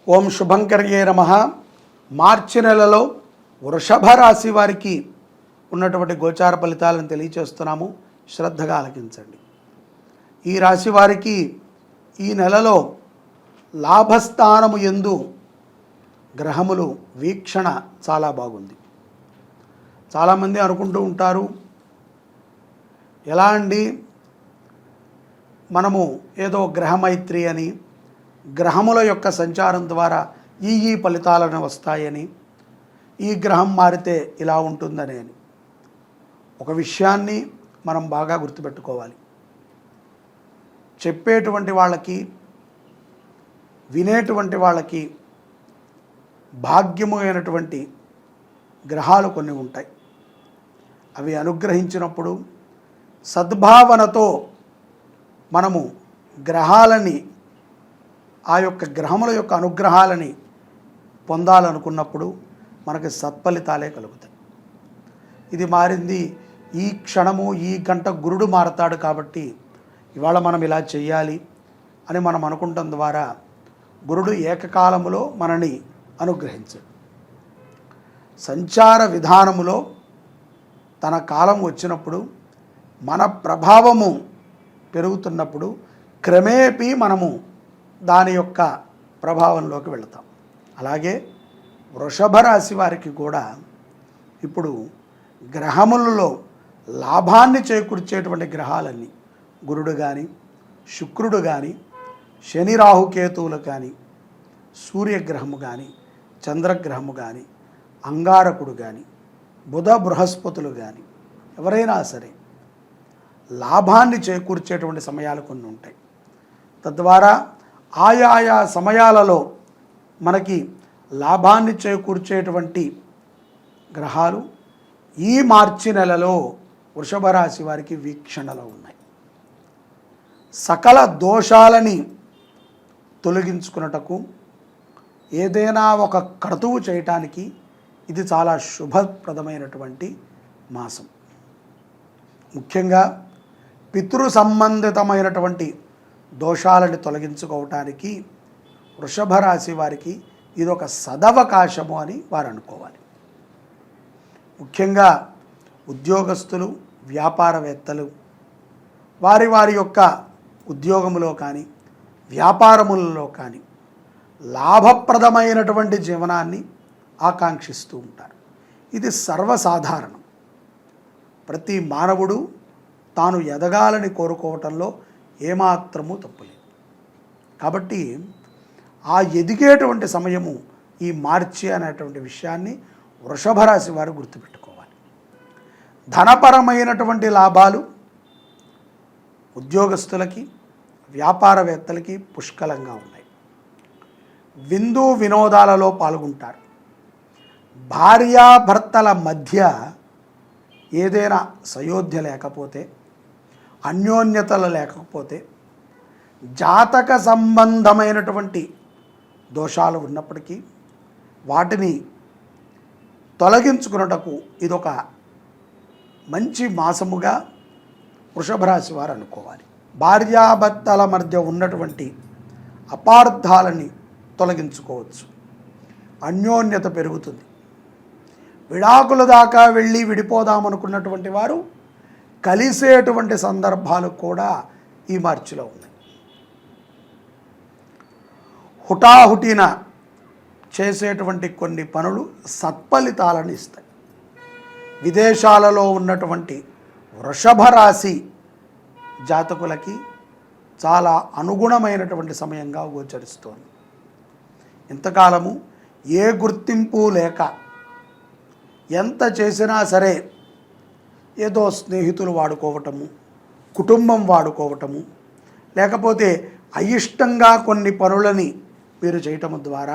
ఓం శుభంకర్యే నమః. మార్చి నెలలో వృషభ రాశి వారికి ఉన్నటువంటి గోచార ఫలితాలను తెలియచేస్తున్నాము. శ్రద్ధగా ఆలకించండి. ఈ రాశి వారికి ఈ నెలలో లాభస్థానము యందు గ్రహములు వీక్షణ చాలా బాగుంది. చాలామంది అనుకుంటూ ఉంటారు, ఎలా అండి మనము ఏదో గ్రహమైత్రి అని, గ్రహముల యొక్క సంచారం ద్వారా ఈ ఫలితాలను వస్తాయని, ఈ గ్రహం మారితే ఇలా ఉంటుందని. ఒక విషయాన్ని మనం బాగా గుర్తుపెట్టుకోవాలి. చెప్పేటువంటి వాళ్ళకి, వినేటువంటి వాళ్ళకి భాగ్యము అయినటువంటి గ్రహాలు కొన్ని ఉంటాయి. అవి అనుగ్రహించినప్పుడు సద్భావనతో మనము గ్రహాలని, ఆ యొక్క గ్రహముల యొక్క అనుగ్రహాలని పొందాలనుకున్నప్పుడు మనకి సత్ఫలితాలే కలుగుతాయి. ఇది మారింది, ఈ క్షణము ఈ గంట గురుడు మారతాడు కాబట్టి ఇవాళ మనం ఇలా చెయ్యాలి అని మనం అనుకుంటాం ద్వారా గురుడు ఏకకాలములో మనని అనుగ్రహించాడు. సంచార విధానములో తన కాలం వచ్చినప్పుడు మన ప్రభావము పెరుగుతున్నప్పుడు క్రమేపీ మనము దాని యొక్క ప్రభావంలోకి వెళతాం. అలాగే వృషభ రాశి వారికి కూడా ఇప్పుడు గ్రహములలో లాభాన్ని చేకూర్చేటువంటి గ్రహాలన్నీ గురుడు కానీ, శుక్రుడు కానీ, శని రాహుకేతువులు కానీ, సూర్యగ్రహము కానీ, చంద్రగ్రహము కానీ, అంగారకుడు కానీ, బుధ బృహస్పతులు కానీ, ఎవరైనా సరే లాభాన్ని చేకూర్చేటువంటి సమయాలు కొన్ని ఉంటాయి. తద్వారా ఆయా సమయాలలో మనకి లాభాన్ని చేకూర్చేటువంటి గ్రహాలు ఈ మార్చి నెలలో వృషభ రాశి వారికి వీక్షణలో ఉన్నాయి. సకల దోషాలని తొలగించుకున్నటకు, ఏదైనా ఒక క్రతువు చేయటానికి ఇది చాలా శుభప్రదమైనటువంటి మాసం. ముఖ్యంగా పితృ సంబంధితమైనటువంటి దోషాలను తొలగించుకోవటానికి వృషభ రాశి వారికి ఇదొక సదవకాశము అని వారు అనుకోవాలి. ముఖ్యంగా ఉద్యోగస్తులు, వ్యాపారవేత్తలు వారి వారి యొక్క ఉద్యోగములో కానీ, వ్యాపారములలో కానీ లాభప్రదమైనటువంటి జీవనాన్ని ఆకాంక్షిస్తూ ఉంటారు. ఇది సర్వసాధారణం. ప్రతి మానవుడు తాను ఎదగాలని కోరుకోవటంలో ఏమాత్రమూ తప్పులేదు. కాబట్టి ఆ ఎదిగేటువంటి సమయము ఈ మార్చి అనేటువంటి విషయాన్ని వృషభ రాశి వారు గుర్తుపెట్టుకోవాలి. ధనపరమైనటువంటి లాభాలు ఉద్యోగస్తులకి, వ్యాపారవేత్తలకి పుష్కలంగా ఉన్నాయి. విందు వినోదాలలో పాల్గొంటారు. భార్యాభర్తల మధ్య ఏదైనా సయోధ్య లేకపోతే, అన్యోన్యతలు లేకపోతే, జాతక సంబంధమైనటువంటి దోషాలు ఉన్నప్పటికీ వాటిని తొలగించుకున్నటకు ఇదొక మంచి మాసముగా వృషభ రాశి వారు అనుకోవాలి. భార్యాభర్తల మధ్య ఉన్నటువంటి అపార్థాలని తొలగించుకోవచ్చు. అన్యోన్యత పెరుగుతుంది. విడాకుల దాకా వెళ్ళి విడిపోదామనుకున్నటువంటి వారు కలిసేటువంటి సందర్భాలు కూడా ఈ మార్చిలో ఉన్నాయి. హుటాహుటిన చేసేటువంటి కొన్ని పనులు సత్ఫలితాలను ఇస్తాయి. విదేశాలలో ఉన్నటువంటి వృషభ రాశి జాతకులకి చాలా అనుగుణమైనటువంటి సమయంగా గోచరిస్తోంది. ఇంతకాలము ఏ గుర్తింపు లేక ఎంత చేసినా సరే ఏదో స్నేహితులు వాడుకోవటము, కుటుంబం వాడుకోవటము, లేకపోతే అయిష్టంగా కొన్ని పనులని మీరు చేయటం ద్వారా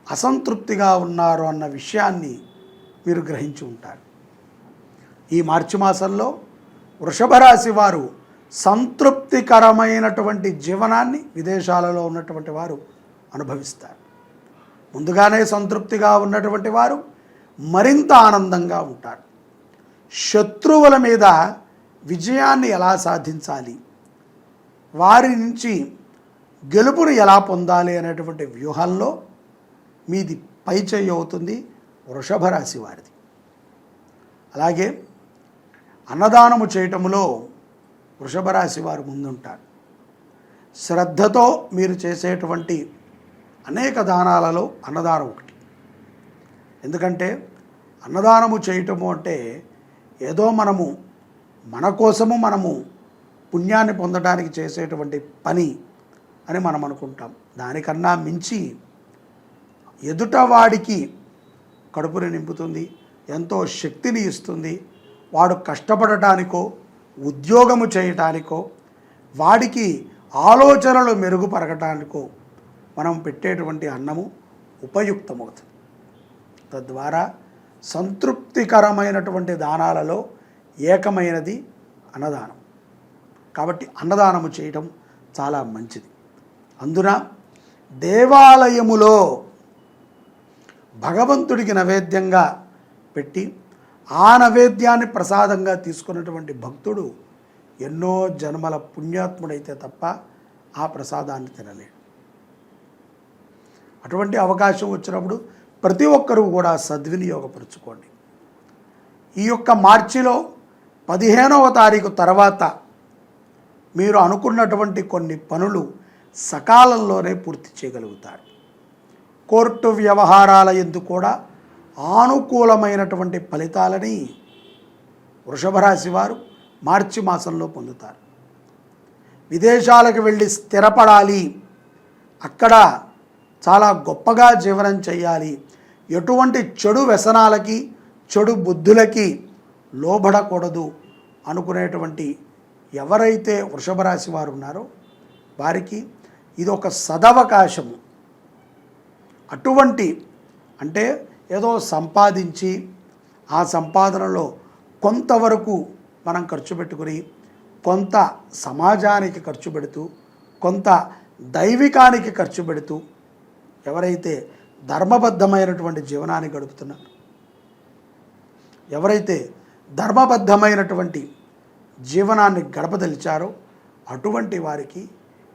అసంతృప్తిగా ఉన్నారు అన్న విషయాన్ని మీరు గ్రహించి ఉంటారు. ఈ మార్చి మాసంలో వృషభ రాశి వారు సంతృప్తికరమైనటువంటి జీవనాన్ని విదేశాలలో ఉన్నటువంటి వారు అనుభవిస్తారు. ముందుగానే సంతృప్తిగా ఉన్నటువంటి వారు మరింత ఆనందంగా ఉంటారు. శత్రువుల మీద విజయాన్ని ఎలా సాధించాలి, వారి నుంచి గెలుపును ఎలా పొందాలి అనేటువంటి వ్యూహంలో మీది పై చెయ్యి అవుతుంది వృషభ రాశి వారిది. అలాగే అన్నదానము చేయటంలో వృషభ రాశి వారు ముందుంటారు. శ్రద్ధతో మీరు చేసేటువంటి అనేక దానాలలో అన్నదానం ఒకటి. ఎందుకంటే అన్నదానము చేయటము అంటే ఏదో మన కోసము మనము పుణ్యాన్ని పొందడానికి చేసేటువంటి పని అని మనం అనుకుంటాం. దానికన్నా మించి ఎదుటవాడికి కడుపుని నింపుతుంది, ఎంతో శక్తిని ఇస్తుంది. వాడు కష్టపడటానికో ఉద్యోగము చేయటానికో వాడికి ఆలోచనలు మెరుగుపరగటానికో మనం పెట్టేటువంటి అన్నము ఉపయుక్తమవుతుంది. తద్వారా సంతృప్తికరమైనటువంటి దానాలలో ఏకమైనది అన్నదానం. కాబట్టి అన్నదానము చేయటం చాలా మంచిది. అందున దేవాలయములో భగవంతుడికి నైవేద్యంగా పెట్టి ఆ నైవేద్యాన్ని ప్రసాదంగా తీసుకున్నటువంటి భక్తుడు ఎన్నో జన్మల పుణ్యాత్ముడైతే తప్ప ఆ ప్రసాదాన్ని తినలేడు. అటువంటి అవకాశం వచ్చినప్పుడు ప్రతి ఒక్కరూ కూడా సద్వినియోగపరుచుకోండి. ఈ యొక్క మార్చిలో 15వ తారీఖు తర్వాత మీరు అనుకున్నటువంటి కొన్ని పనులు సకాలంలోనే పూర్తి చేయగలుగుతారు. కోర్టు వ్యవహారాల యందు కూడా ఆనుకూలమైనటువంటి ఫలితాలని వృషభ రాశి వారు మార్చి మాసంలో పొందుతారు. విదేశాలకు వెళ్ళి స్థిరపడాలి, అక్కడ చాలా గొప్పగా జీవనం చేయాలి, ఎటువంటి చెడు వ్యసనాలకి చెడు బుద్ధులకి లోబడకూడదు అనుకునేటువంటి ఎవరైతే వృషభ రాశి వారు ఉన్నారో వారికి ఇది ఒక సదవకాశము. అటువంటి అంటే ఏదో సంపాదించి ఆ సంపాదనలో కొంతవరకు మనం ఖర్చు పెట్టుకుని కొంత సమాజానికి ఖర్చు పెడుతూ కొంత దైవికానికి ఖర్చు పెడుతూ ఎవరైతే ధర్మబద్ధమైనటువంటి జీవనాన్ని గడుపుతున్నారు, ఎవరైతే ధర్మబద్ధమైనటువంటి జీవనాన్ని గడపదలిచారో అటువంటి వారికి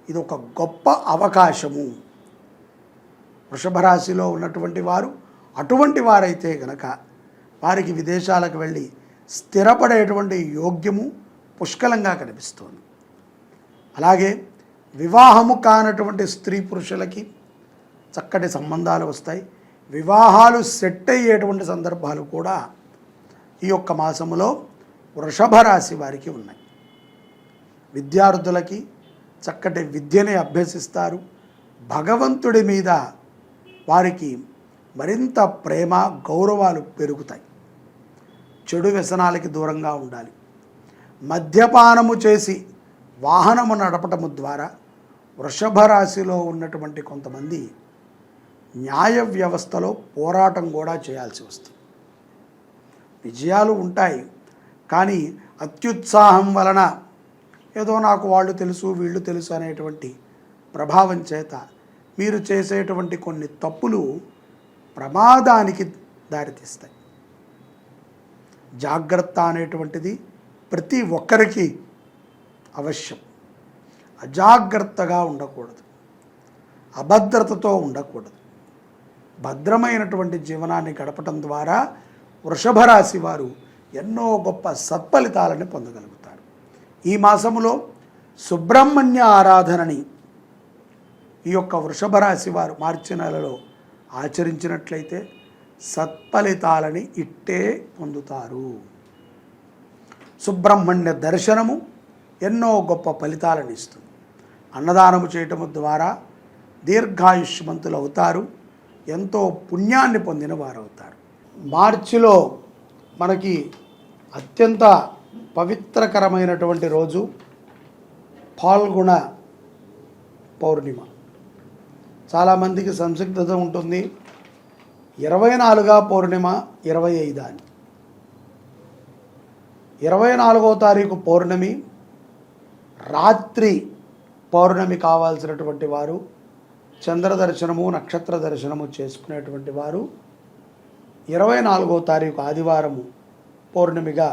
ఇది ఒక గొప్ప అవకాశము. వృషభ రాశిలో ఉన్నటువంటి వారు అటువంటి వారైతే గనక వారికి విదేశాలకు వెళ్ళి స్థిరపడేటువంటి యోగ్యము పుష్కలంగా కనిపిస్తోంది. అలాగే వివాహము కానటువంటి స్త్రీ పురుషులకి చక్కటి సంబంధాలు వస్తాయి. వివాహాలు సెట్ అయ్యేటువంటి సందర్భాలు కూడా ఈ యొక్క మాసములో వృషభ రాశి వారికి ఉన్నాయి. విద్యార్థులకి చక్కటి విద్యని అభ్యసిస్తారు. భగవంతుడి మీద వారికి మరింత ప్రేమ గౌరవాలు పెరుగుతాయి. చెడు వ్యసనాలకి దూరంగా ఉండాలి. మద్యపానము చేసి వాహనము నడపటము ద్వారా వృషభ రాశిలో ఉన్నటువంటి కొంతమంది న్యాయ వ్యవస్థలో పోరాటం కూడా చేయాల్సి వస్తుంది. విజయాలు ఉంటాయి, కానీ అత్యుత్సాహం వలన ఏదో నాకు వాళ్ళు తెలుసు వీళ్ళు తెలుసు అనేటువంటి ప్రభావం చేత మీరు చేసేటువంటి కొన్ని తప్పులు ప్రమాదానికి దారితీస్తాయి. జాగ్రత్త అనేటువంటిది ప్రతి ఒక్కరికి అవశ్యం. అజాగ్రత్తగా ఉండకూడదు, అభద్రతతో ఉండకూడదు. భద్రమైనటువంటి జీవనాన్ని గడపటం ద్వారా వృషభ రాశి వారు ఎన్నో గొప్ప సత్ఫలితాలను పొందగలుగుతారు. ఈ మాసములో సుబ్రహ్మణ్య ఆరాధనని ఈ యొక్క వృషభ రాశి వారు మార్చి నెలలో ఆచరించినట్లయితే సత్ఫలితాలని ఇట్టే పొందుతారు. సుబ్రహ్మణ్య దర్శనము ఎన్నో గొప్ప ఫలితాలను ఇస్తుంది. అన్నదానము చేయటము ద్వారా దీర్ఘాయుష్మంతులు అవుతారు, ఎంతో పుణ్యాన్ని పొందిన వారు అవుతారు. మార్చిలో మనకి అత్యంత పవిత్రకరమైనటువంటి రోజు ఫాల్గుణ పౌర్ణిమ. చాలామందికి సంసిగ్ధత ఉంటుంది, 24వ పౌర్ణిమ 25 అని. 24వ తారీఖు పౌర్ణమి రాత్రి పౌర్ణమి కావాల్సినటువంటి వారు చంద్ర దర్శనము నక్షత్ర దర్శనము చేసుకునేటువంటి వారు 24వ తారీఖు ఆదివారము పౌర్ణమిగా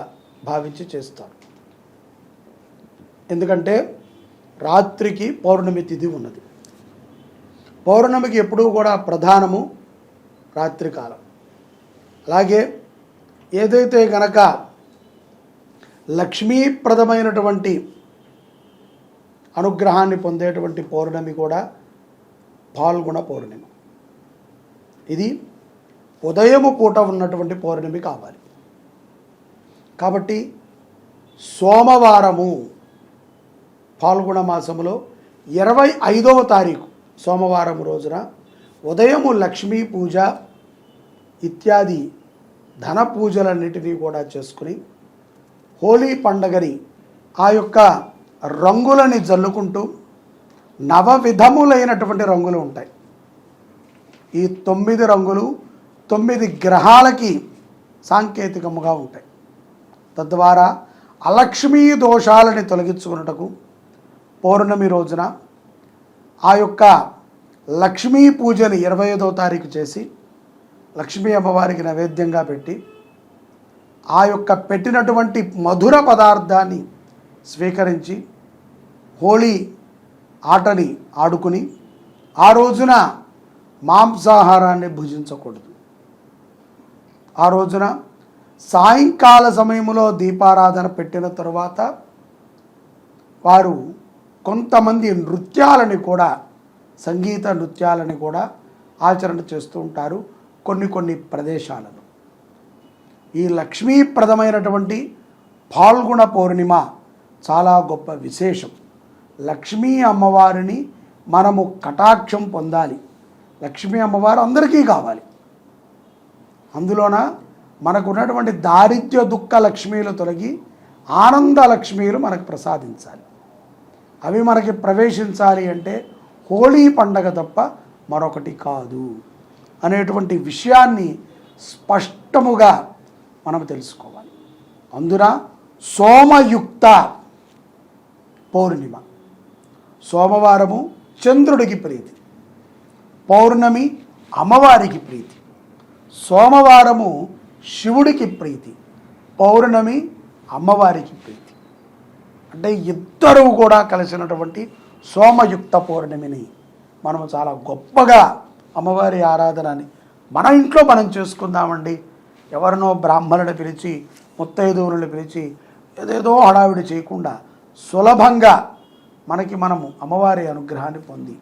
భావించి చేస్తారు. ఎందుకంటే రాత్రికి పౌర్ణమి తిథి ఉన్నది. పౌర్ణమికి ఎప్పుడూ కూడా ప్రధానము రాత్రికాలం. అలాగే ఏదైతే గనక లక్ష్మీప్రదమైనటువంటి అనుగ్రహాన్ని పొందేటువంటి పౌర్ణమి కూడా పాల్గొన పౌర్ణమి. ఇది ఉదయము పూట ఉన్నటువంటి పౌర్ణమి కావాలి. కాబట్టి సోమవారము పాల్గొన మాసములో 25వ తారీఖు సోమవారం రోజున ఉదయము లక్ష్మీ పూజ ఇత్యాది ధన పూజలన్నిటినీ కూడా చేసుకుని హోలీ పండగని ఆ యొక్క రంగులని జల్లుకుంటూ 9 విధములైనటువంటి రంగులు ఉంటాయి. ఈ 9 రంగులు 9 గ్రహాలకి సాంకేతికముగా ఉంటాయి. తద్వారా అలక్ష్మీ దోషాలని తొలగించుకున్నటకు పౌర్ణమి రోజున ఆ యొక్క లక్ష్మీ పూజని 25వ తారీఖు చేసి లక్ష్మీ అమ్మవారికి నైవేద్యంగా పెట్టి ఆ యొక్క పెట్టినటువంటి మధుర పదార్థాన్ని స్వీకరించి హోలీ ఆటని ఆడుకుని ఆ రోజున మాంసాహారాన్ని భుజించకూడదు. ఆ రోజున సాయంకాల సమయంలో దీపారాధన పెట్టిన తరువాత వారు కొంతమంది నృత్యాలని కూడా సంగీత నృత్యాలని కూడా ఆచరణ చేస్తూ ఉంటారు కొన్ని ప్రదేశాలలో. ఈ లక్ష్మీప్రదమైనటువంటి పాల్గొన పౌర్ణిమ చాలా గొప్ప విశేషం. లక్ష్మీ అమ్మవారిని మనము కటాక్షం పొందాలి. లక్ష్మీ అమ్మవారు అందరికీ కావాలి. అందులోన మనకు ఉన్నటువంటి దారిద్ర్య దుఃఖ లక్ష్మీలు తొలగి ఆనంద లక్ష్మీలు మనకు ప్రసాదించాలి. అవి మనకి ప్రవేశించాలి అంటే హోలీ పండగ తప్ప మరొకటి కాదు అనేటువంటి విషయాన్ని స్పష్టముగా మనం తెలుసుకోవాలి. అందున సోమయుక్త పౌర్ణిమ, సోమవారము చంద్రుడికి ప్రీతి, పౌర్ణమి అమ్మవారికి ప్రీతి. సోమవారము శివుడికి ప్రీతి, పౌర్ణమి అమ్మవారికి ప్రీతి. అంటే ఇద్దరు కూడా కలిసినటువంటి సోమయుక్త పౌర్ణమిని మనము చాలా గొప్పగా అమ్మవారి ఆరాధనని మన ఇంట్లో మనం చేసుకుందామండి. ఎవరినో బ్రాహ్మణుని పిలిచి ముత్తైదువులను పిలిచి ఏదేదో హడావిడి చేయకుండా సులభంగా మనము అమ్మవారి అనుగ్రహాన్ని పొంది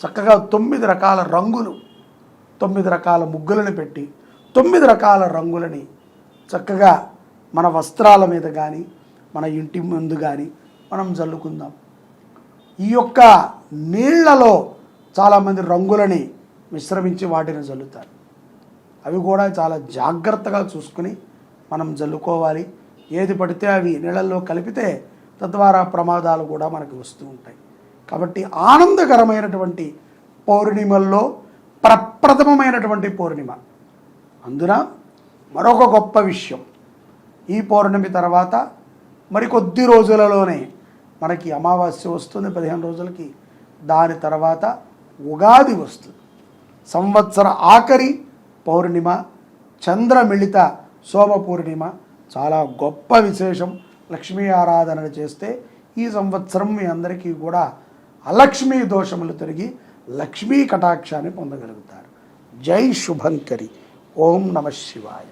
చక్కగా 9 రకాల రంగులు 9 రకాల ముగ్గులను పెట్టి 9 రకాల రంగులని చక్కగా మన వస్త్రాల మీద కానీ మన ఇంటి ముందు కానీ మనం జల్లుకుందాం. ఈ యొక్క నీళ్లలో చాలామంది రంగులని మిశ్రమించి వాటిని జల్లుతారు. అవి కూడా చాలా జాగ్రత్తగా చూసుకుని మనం జల్లుకోవాలి. ఏది పడితే అవి నీళ్ళల్లో కలిపితే తద్వారా ప్రమాదాలు కూడా మనకు వస్తూ ఉంటాయి. కాబట్టి ఆనందకరమైనటువంటి పౌర్ణిమల్లో ప్రప్రథమమైనటువంటి పౌర్ణిమ. అందున మరొక గొప్ప విషయం, ఈ పౌర్ణమి తర్వాత మరికొద్ది రోజులలోనే మనకి అమావాస్య వస్తుంది 15 రోజులకి. దాని తర్వాత ఉగాది వస్తుంది. సంవత్సర ఆఖరి పౌర్ణిమ చంద్రమిళిత సోమ పూర్ణిమ చాలా గొప్ప విశేషం. లక్ష్మీ ఆరాధన చేస్తే ఈ సంవత్సరం మీ అందరికీ కూడా అలక్ష్మీ దోషములు తొలగి లక్ష్మీ కటాక్షాన్ని పొందగలుగుతారు. జై శుభంకరి. ఓం నమః శివాయ.